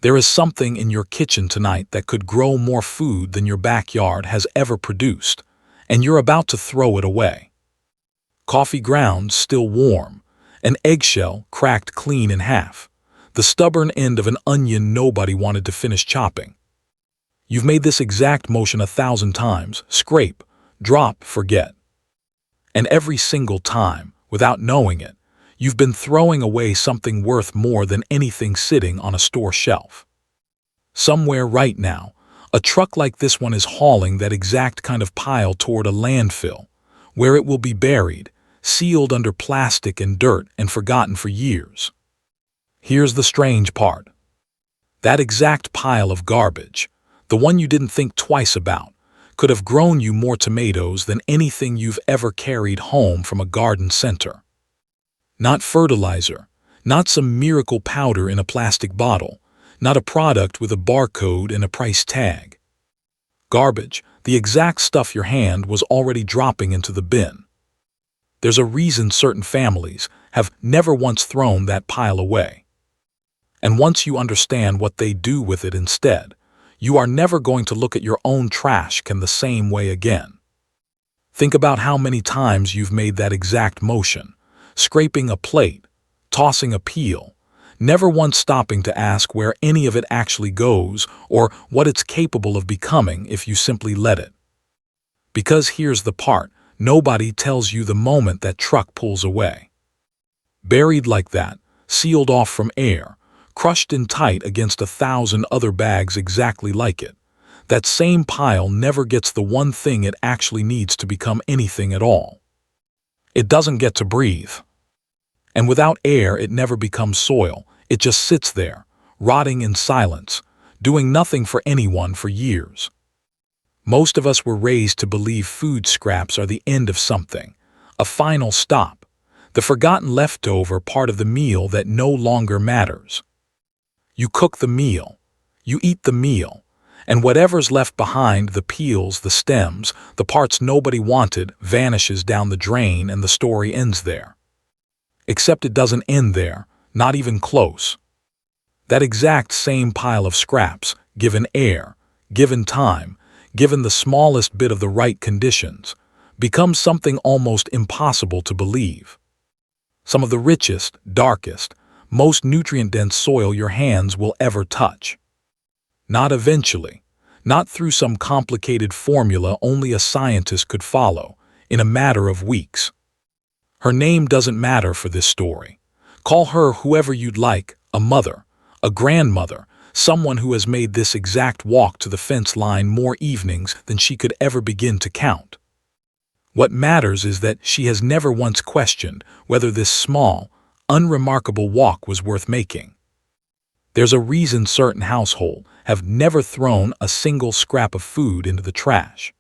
There is something in your kitchen tonight that could grow more food than your backyard has ever produced, and you're about to throw it away. Coffee grounds still warm, an eggshell cracked clean in half, the stubborn end of an onion nobody wanted to finish chopping. You've made this exact motion 1,000 times: scrape, drop, forget. And every single time, without knowing it, you've been throwing away something worth more than anything sitting on a store shelf. Somewhere right now, a truck like this one is hauling that exact kind of pile toward a landfill, where it will be buried, sealed under plastic and dirt and forgotten for years. Here's the strange part. That exact pile of garbage, the one you didn't think twice about, could have grown you more tomatoes than anything you've ever carried home from a garden center. Not fertilizer, not some miracle powder in a plastic bottle, not a product with a barcode and a price tag. Garbage, the exact stuff your hand was already dropping into the bin. There's a reason certain families have never once thrown that pile away. And once you understand what they do with it instead, you are never going to look at your own trash can the same way again. Think about how many times you've made that exact motion, scraping a plate, tossing a peel, never once stopping to ask where any of it actually goes or what it's capable of becoming if you simply let it. Because here's the part, nobody tells you the moment that truck pulls away. Buried like that, sealed off from air, crushed in tight against 1,000 other bags exactly like it, that same pile never gets the one thing it actually needs to become anything at all. It doesn't get to breathe. And without air, it never becomes soil. It just sits there, rotting in silence, doing nothing for anyone for years. Most of us were raised to believe food scraps are the end of something, a final stop, the forgotten leftover part of the meal that no longer matters. You cook the meal, you eat the meal, and whatever's left behind, the peels, the stems, the parts nobody wanted, vanishes down the drain and the story ends there. Except it doesn't end there, not even close. That exact same pile of scraps, given air, given time, given the smallest bit of the right conditions, becomes something almost impossible to believe. Some of the richest, darkest, most nutrient-dense soil your hands will ever touch. Not eventually, not through some complicated formula only a scientist could follow, in a matter of weeks. Her name doesn't matter for this story. Call her whoever you'd like, a mother, a grandmother, someone who has made this exact walk to the fence line more evenings than she could ever begin to count. What matters is that she has never once questioned whether this small, unremarkable walk was worth making. There's a reason certain households have never thrown a single scrap of food into the trash.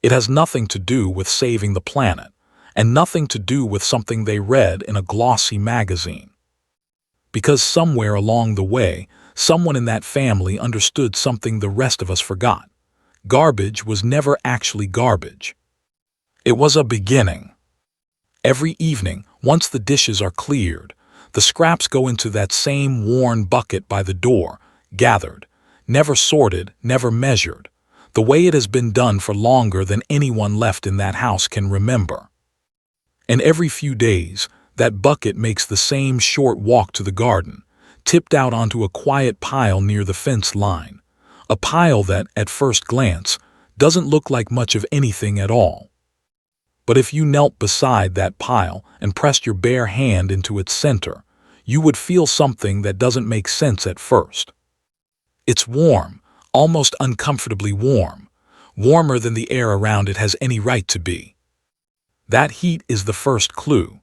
It has nothing to do with saving the planet, and nothing to do with something they read in a glossy magazine. Because somewhere along the way, someone in that family understood something the rest of us forgot. Garbage was never actually garbage. It was a beginning. Every evening, once the dishes are cleared, the scraps go into that same worn bucket by the door, gathered, never sorted, never measured, the way it has been done for longer than anyone left in that house can remember. And every few days, that bucket makes the same short walk to the garden, tipped out onto a quiet pile near the fence line, a pile that, at first glance, doesn't look like much of anything at all. But if you knelt beside that pile and pressed your bare hand into its center, you would feel something that doesn't make sense at first. It's warm, almost uncomfortably warm, warmer than the air around it has any right to be. That heat is the first clue.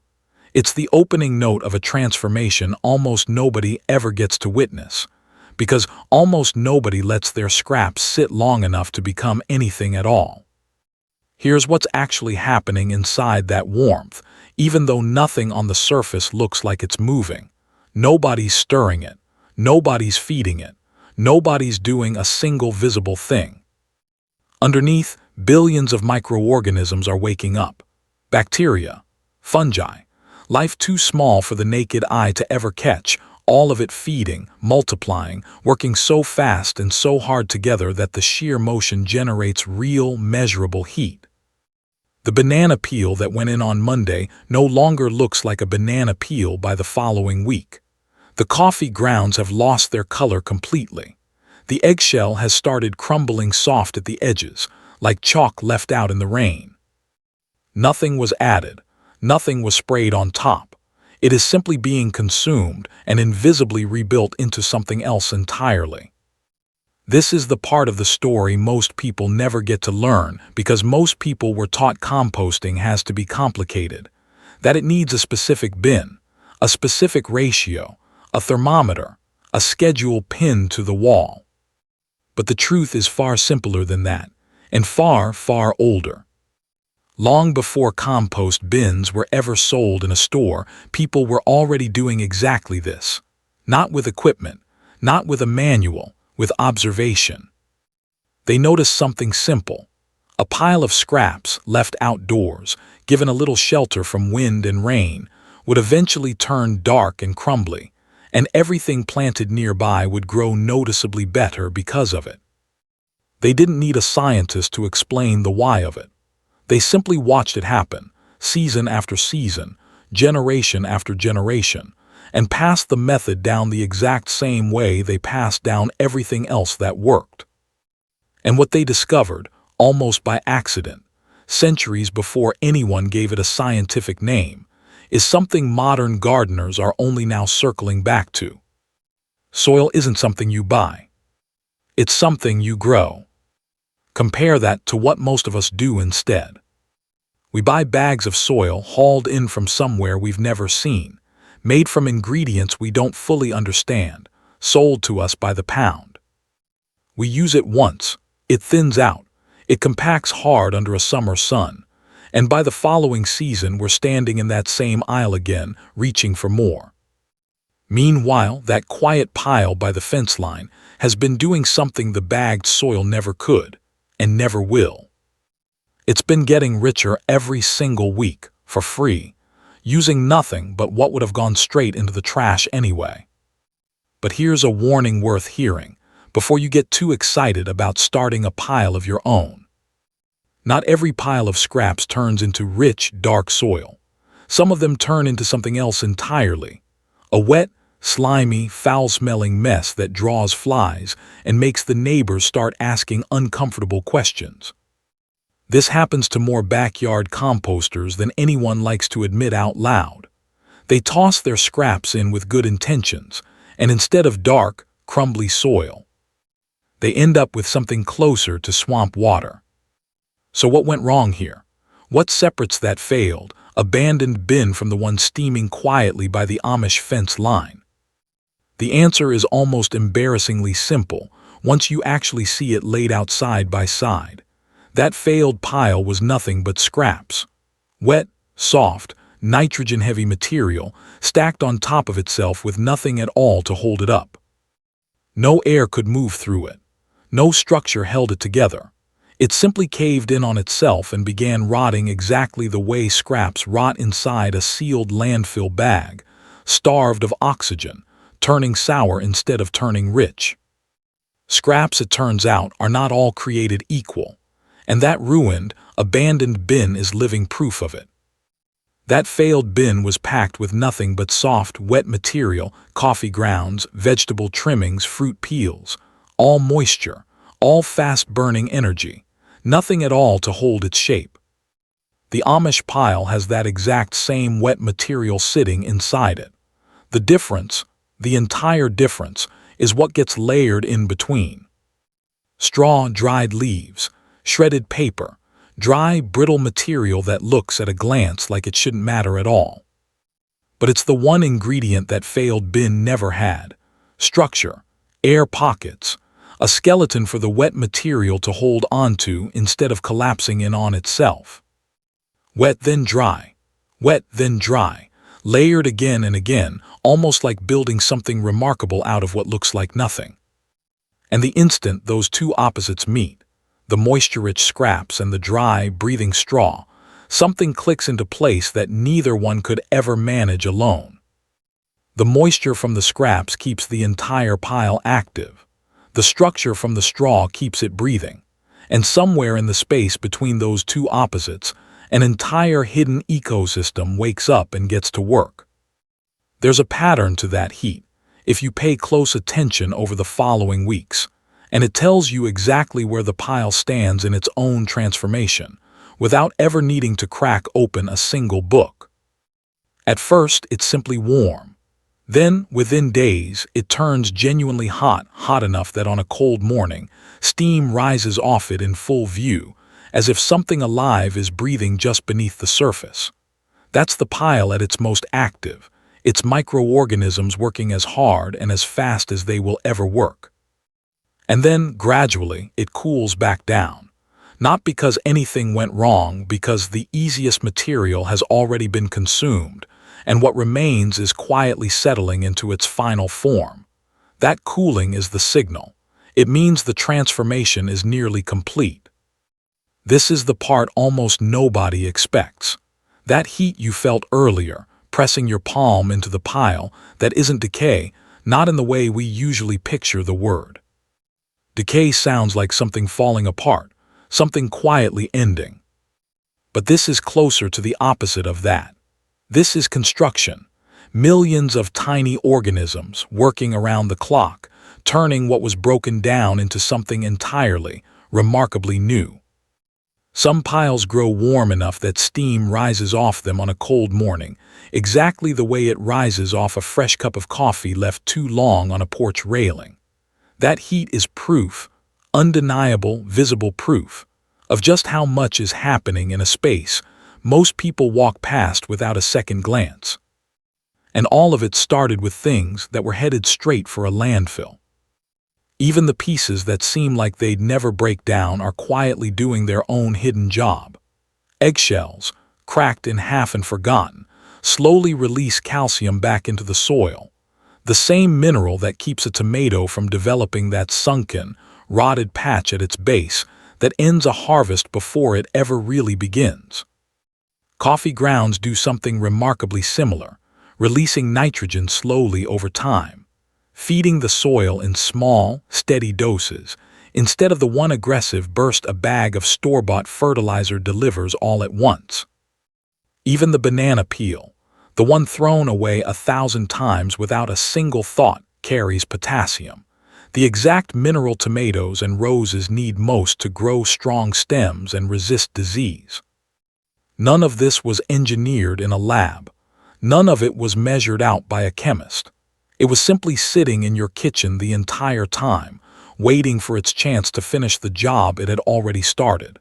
It's the opening note of a transformation almost nobody ever gets to witness, because almost nobody lets their scraps sit long enough to become anything at all. Here's what's actually happening inside that warmth, even though nothing on the surface looks like it's moving. Nobody's stirring it, nobody's feeding it, nobody's doing a single visible thing. Underneath, billions of microorganisms are waking up. Bacteria, fungi, life too small for the naked eye to ever catch, all of it feeding, multiplying, working so fast and so hard together that the sheer motion generates real, measurable heat. The banana peel that went in on Monday no longer looks like a banana peel by the following week. The coffee grounds have lost their color completely. The eggshell has started crumbling soft at the edges, like chalk left out in the rain. Nothing was added, nothing was sprayed on top. It is simply being consumed and invisibly rebuilt into something else entirely. This is the part of the story most people never get to learn because most people were taught composting has to be complicated, that it needs a specific bin, a specific ratio, a thermometer, a schedule pinned to the wall. But the truth is far simpler than that, and far, far older. Long before compost bins were ever sold in a store, people were already doing exactly this. Not with equipment, not with a manual, with observation. They noticed something simple. A pile of scraps left outdoors, given a little shelter from wind and rain, would eventually turn dark and crumbly, and everything planted nearby would grow noticeably better because of it. They didn't need a scientist to explain the why of it. They simply watched it happen, season after season, generation after generation, and passed the method down the exact same way they passed down everything else that worked. And what they discovered, almost by accident, centuries before anyone gave it a scientific name, is something modern gardeners are only now circling back to. Soil isn't something you buy. It's something you grow. Compare that to what most of us do instead. We buy bags of soil hauled in from somewhere we've never seen, made from ingredients we don't fully understand, sold to us by the pound. We use it once, it thins out, it compacts hard under a summer sun, and by the following season we're standing in that same aisle again, reaching for more. Meanwhile, that quiet pile by the fence line has been doing something the bagged soil never could, and never will. It's been getting richer every single week, for free, using nothing but what would have gone straight into the trash anyway. But here's a warning worth hearing, before you get too excited about starting a pile of your own. Not every pile of scraps turns into rich, dark soil. Some of them turn into something else entirely. A wet, slimy, foul-smelling mess that draws flies and makes the neighbors start asking uncomfortable questions. This happens to more backyard composters than anyone likes to admit out loud. They toss their scraps in with good intentions, and instead of dark, crumbly soil, they end up with something closer to swamp water. So what went wrong here? What separates that failed, abandoned bin from the one steaming quietly by the Amish fence line? The answer is almost embarrassingly simple once you actually see it laid out side by side. That failed pile was nothing but scraps. Wet, soft, nitrogen-heavy material stacked on top of itself with nothing at all to hold it up. No air could move through it. No structure held it together. It simply caved in on itself and began rotting exactly the way scraps rot inside a sealed landfill bag, starved of oxygen, turning sour instead of turning rich. Scraps, it turns out, are not all created equal, and that ruined, abandoned bin is living proof of it. That failed bin was packed with nothing but soft, wet material, coffee grounds, vegetable trimmings, fruit peels, all moisture, all fast-burning energy, nothing at all to hold its shape. The Amish pile has that exact same wet material sitting inside it. The difference, the entire difference, is what gets layered in between. Straw, dried leaves, shredded paper, dry, brittle material that looks at a glance like it shouldn't matter at all. But it's the one ingredient that failed bin never had: structure, air pockets, a skeleton for the wet material to hold onto instead of collapsing in on itself. Wet then dry, wet then dry, layered again and again, almost like building something remarkable out of what looks like nothing. And the instant those two opposites meet, the moisture-rich scraps and the dry, breathing straw, something clicks into place that neither one could ever manage alone. The moisture from the scraps keeps the entire pile active. The structure from the straw keeps it breathing. And somewhere in the space between those two opposites, an entire hidden ecosystem wakes up and gets to work. There's a pattern to that heat, if you pay close attention over the following weeks, and it tells you exactly where the pile stands in its own transformation, without ever needing to crack open a single book. At first, it's simply warm. Then, within days, it turns genuinely hot, hot enough that on a cold morning, steam rises off it in full view, as if something alive is breathing just beneath the surface. That's the pile at its most active, its microorganisms working as hard and as fast as they will ever work. And then, gradually, it cools back down. Not because anything went wrong, because the easiest material has already been consumed, and what remains is quietly settling into its final form. That cooling is the signal. It means the transformation is nearly complete. This is the part almost nobody expects. That heat you felt earlier, pressing your palm into the pile, that isn't decay, not in the way we usually picture the word. Decay sounds like something falling apart, something quietly ending. But this is closer to the opposite of that. This is construction. Millions of tiny organisms working around the clock, turning what was broken down into something entirely, remarkably new. Some piles grow warm enough that steam rises off them on a cold morning, exactly the way it rises off a fresh cup of coffee left too long on a porch railing. That heat is proof, undeniable, visible proof, of just how much is happening in a space most people walk past without a second glance. And all of it started with things that were headed straight for a landfill. Even the pieces that seem like they'd never break down are quietly doing their own hidden job. Eggshells, cracked in half and forgotten, slowly release calcium back into the soil, the same mineral that keeps a tomato from developing that sunken, rotted patch at its base that ends a harvest before it ever really begins. Coffee grounds do something remarkably similar, releasing nitrogen slowly over time, feeding the soil in small, steady doses, instead of the one aggressive burst a bag of store-bought fertilizer delivers all at once. Even the banana peel, the one thrown away 1,000 times without a single thought, carries potassium, the exact mineral tomatoes and roses need most to grow strong stems and resist disease. None of this was engineered in a lab. None of it was measured out by a chemist. It was simply sitting in your kitchen the entire time, waiting for its chance to finish the job it had already started.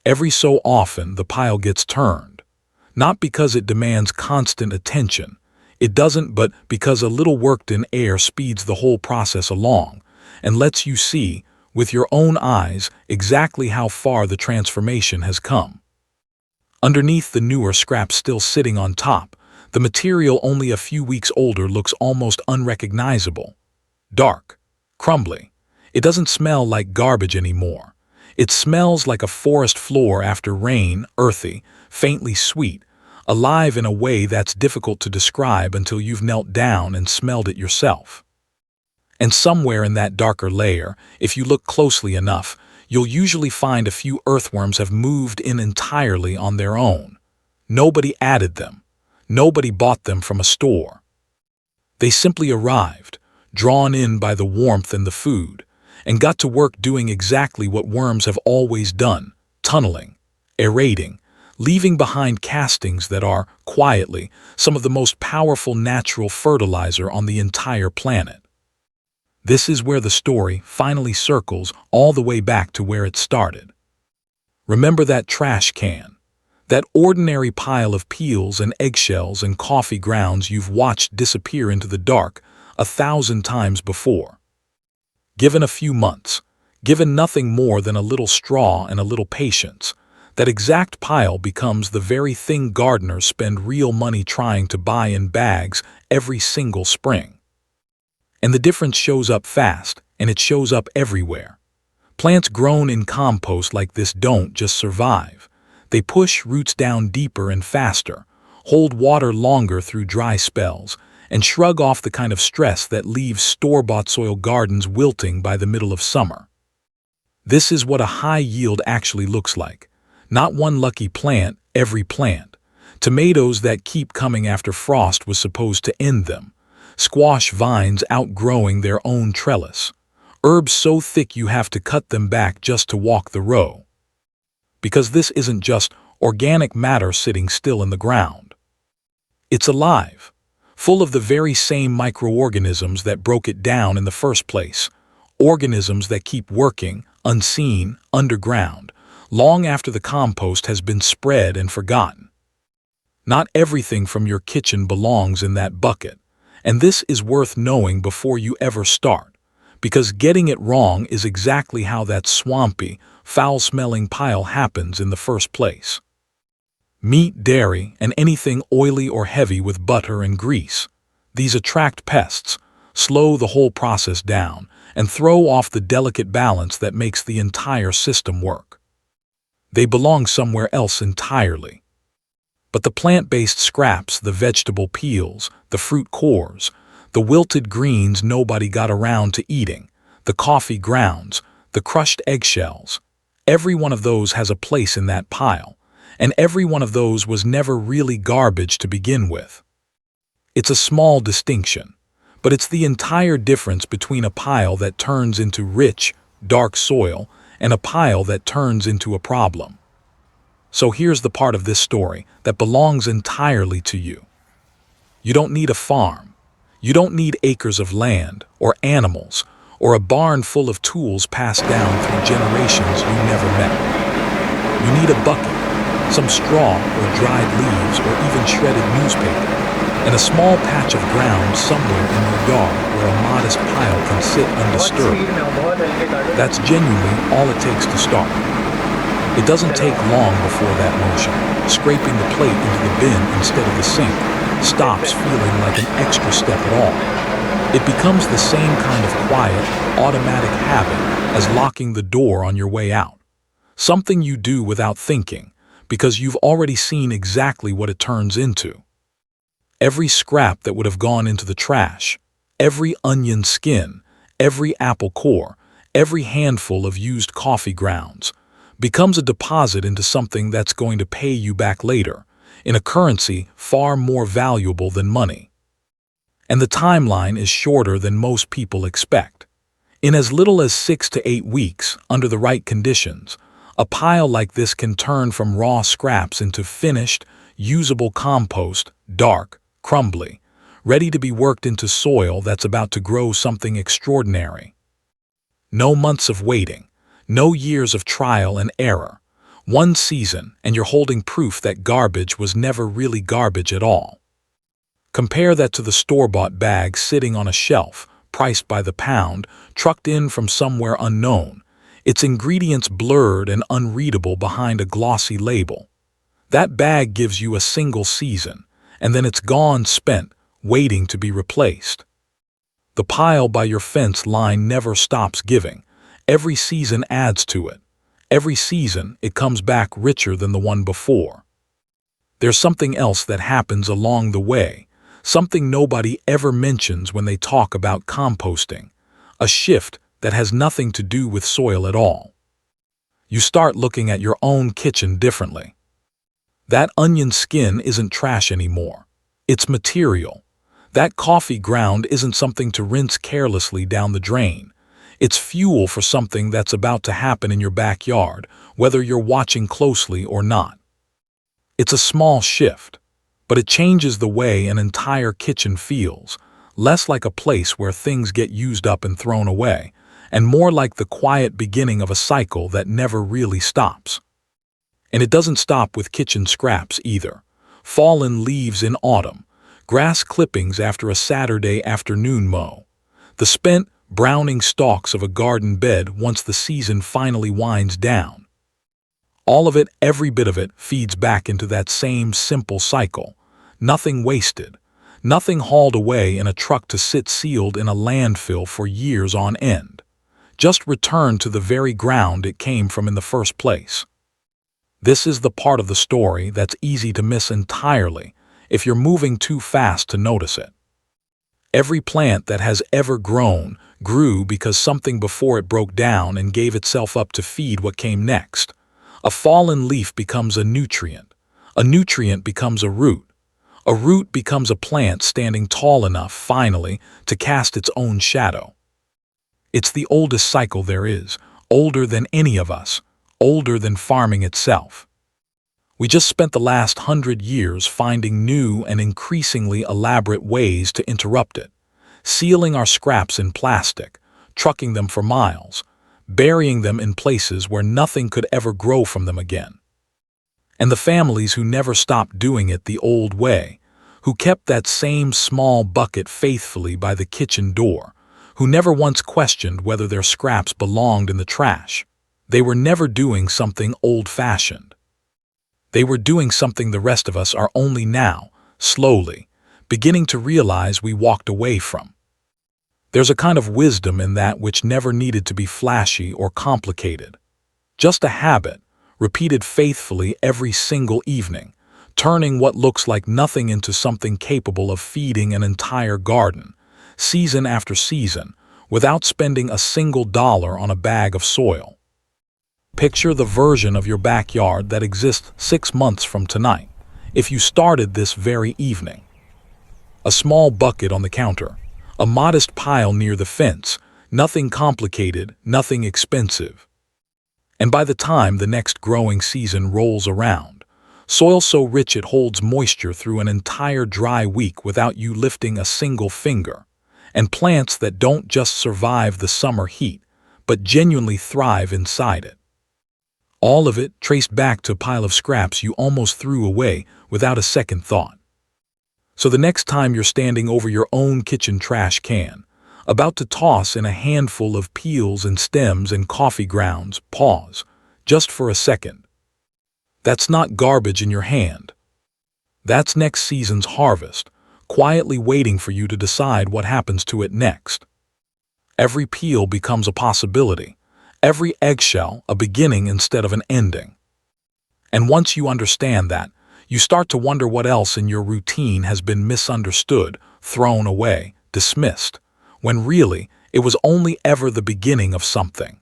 Every so often, the pile gets turned. Not because it demands constant attention. It doesn't, but because a little worked-in air speeds the whole process along and lets you see, with your own eyes, exactly how far the transformation has come. Underneath the newer scraps still sitting on top, the material only a few weeks older looks almost unrecognizable. Dark, crumbly. It doesn't smell like garbage anymore. It smells like a forest floor after rain, earthy, faintly sweet, alive in a way that's difficult to describe until you've knelt down and smelled it yourself. And somewhere in that darker layer, if you look closely enough, you'll usually find a few earthworms have moved in entirely on their own. Nobody added them. Nobody bought them from a store. They simply arrived, drawn in by the warmth and the food, and got to work doing exactly what worms have always done, tunneling, aerating, leaving behind castings that are, quietly, some of the most powerful natural fertilizer on the entire planet. This is where the story finally circles all the way back to where it started. Remember that trash can, that ordinary pile of peels and eggshells and coffee grounds you've watched disappear into the dark 1,000 times before. Given a few months, given nothing more than a little straw and a little patience, that exact pile becomes the very thing gardeners spend real money trying to buy in bags every single spring. And the difference shows up fast, and it shows up everywhere. Plants grown in compost like this don't just survive. They push roots down deeper and faster, hold water longer through dry spells, and shrug off the kind of stress that leaves store-bought soil gardens wilting by the middle of summer. This is what a high yield actually looks like. Not one lucky plant, every plant. Tomatoes that keep coming after frost was supposed to end them. Squash vines outgrowing their own trellis. Herbs so thick you have to cut them back just to walk the row. Because this isn't just organic matter sitting still in the ground. It's alive, full of the very same microorganisms that broke it down in the first place. Organisms that keep working, unseen, underground, long after the compost has been spread and forgotten. Not everything from your kitchen belongs in that bucket, and this is worth knowing before you ever start, because getting it wrong is exactly how that swampy, foul-smelling pile happens in the first place. Meat, dairy, and anything oily or heavy with butter and grease. These attract pests, slow the whole process down, and throw off the delicate balance that makes the entire system work. They belong somewhere else entirely. But the plant-based scraps, the vegetable peels, the fruit cores, the wilted greens nobody got around to eating, the coffee grounds, the crushed eggshells, every one of those has a place in that pile, and every one of those was never really garbage to begin with. It's a small distinction, but it's the entire difference between a pile that turns into rich, dark soil and a pile that turns into a problem. So here's the part of this story that belongs entirely to you. You don't need a farm. You don't need acres of land, or animals, or a barn full of tools passed down through generations you never met. You need a bucket, some straw or dried leaves or even shredded newspaper, and a small patch of ground somewhere in your yard where a modest pile can sit undisturbed. That's genuinely all it takes to start. It doesn't take long before that motion, scraping the plate into the bin instead of the sink, stops feeling like an extra step at all. It becomes the same kind of quiet, automatic habit as locking the door on your way out. Something you do without thinking, because you've already seen exactly what it turns into. Every scrap that would have gone into the trash, every onion skin, every apple core, every handful of used coffee grounds, becomes a deposit into something that's going to pay you back later, in a currency far more valuable than money. And the timeline is shorter than most people expect. In as little as 6 to 8 weeks, under the right conditions, a pile like this can turn from raw scraps into finished, usable compost, dark, crumbly, ready to be worked into soil that's about to grow something extraordinary. No months of waiting. No years of trial and error. One season, and you're holding proof that garbage was never really garbage at all. Compare that to the store-bought bag sitting on a shelf, priced by the pound, trucked in from somewhere unknown, its ingredients blurred and unreadable behind a glossy label. That bag gives you a single season, and then it's gone, spent, waiting to be replaced. The pile by your fence line never stops giving. Every season adds to it. Every season, it comes back richer than the one before. There's something else that happens along the way, something nobody ever mentions when they talk about composting, a shift that has nothing to do with soil at all. You start looking at your own kitchen differently. That onion skin isn't trash anymore. It's material. That coffee ground isn't something to rinse carelessly down the drain. It's fuel for something that's about to happen in your backyard, whether you're watching closely or not. It's a small shift, but it changes the way an entire kitchen feels, less like a place where things get used up and thrown away, and more like the quiet beginning of a cycle that never really stops. And it doesn't stop with kitchen scraps either. Fallen leaves in autumn, grass clippings after a Saturday afternoon mow, the spent, browning stalks of a garden bed once the season finally winds down. All of it, every bit of it, feeds back into that same simple cycle. Nothing wasted, nothing hauled away in a truck to sit sealed in a landfill for years on end. Just returned to the very ground it came from in the first place. This is the part of the story that's easy to miss entirely if you're moving too fast to notice it. Every plant that has ever grown grew because something before it broke down and gave itself up to feed what came next. A fallen leaf becomes a nutrient becomes a root becomes a plant standing tall enough, finally, to cast its own shadow. It's the oldest cycle there is, older than any of us, older than farming itself. We just spent the last 100 years finding new and increasingly elaborate ways to interrupt it, sealing our scraps in plastic, trucking them for miles, burying them in places where nothing could ever grow from them again. And the families who never stopped doing it the old way, who kept that same small bucket faithfully by the kitchen door, who never once questioned whether their scraps belonged in the trash. They were never doing something old-fashioned. They were doing something the rest of us are only now, slowly, beginning to realize we walked away from. There's a kind of wisdom in that which never needed to be flashy or complicated. Just a habit, repeated faithfully every single evening, turning what looks like nothing into something capable of feeding an entire garden, season after season, without spending a single dollar on a bag of soil. Picture the version of your backyard that exists 6 months from tonight, if you started this very evening. A small bucket on the counter, a modest pile near the fence, nothing complicated, nothing expensive. And by the time the next growing season rolls around, soil so rich it holds moisture through an entire dry week without you lifting a single finger, and plants that don't just survive the summer heat, but genuinely thrive inside it. All of it traced back to a pile of scraps you almost threw away without a second thought. So the next time you're standing over your own kitchen trash can, about to toss in a handful of peels and stems and coffee grounds, pause, just for a second. That's not garbage in your hand. That's next season's harvest, quietly waiting for you to decide what happens to it next. Every peel becomes a possibility, every eggshell a beginning instead of an ending. And once you understand that, you start to wonder what else in your routine has been misunderstood, thrown away, dismissed, when really it was only ever the beginning of something.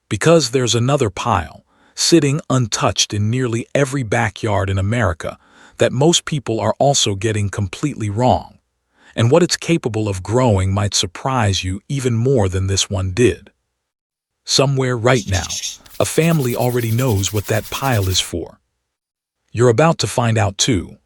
Because there's another pile, sitting untouched in nearly every backyard in America, that most people are also getting completely wrong, and what it's capable of growing might surprise you even more than this one did. Somewhere right now, a family already knows what that pile is for. You're about to find out too.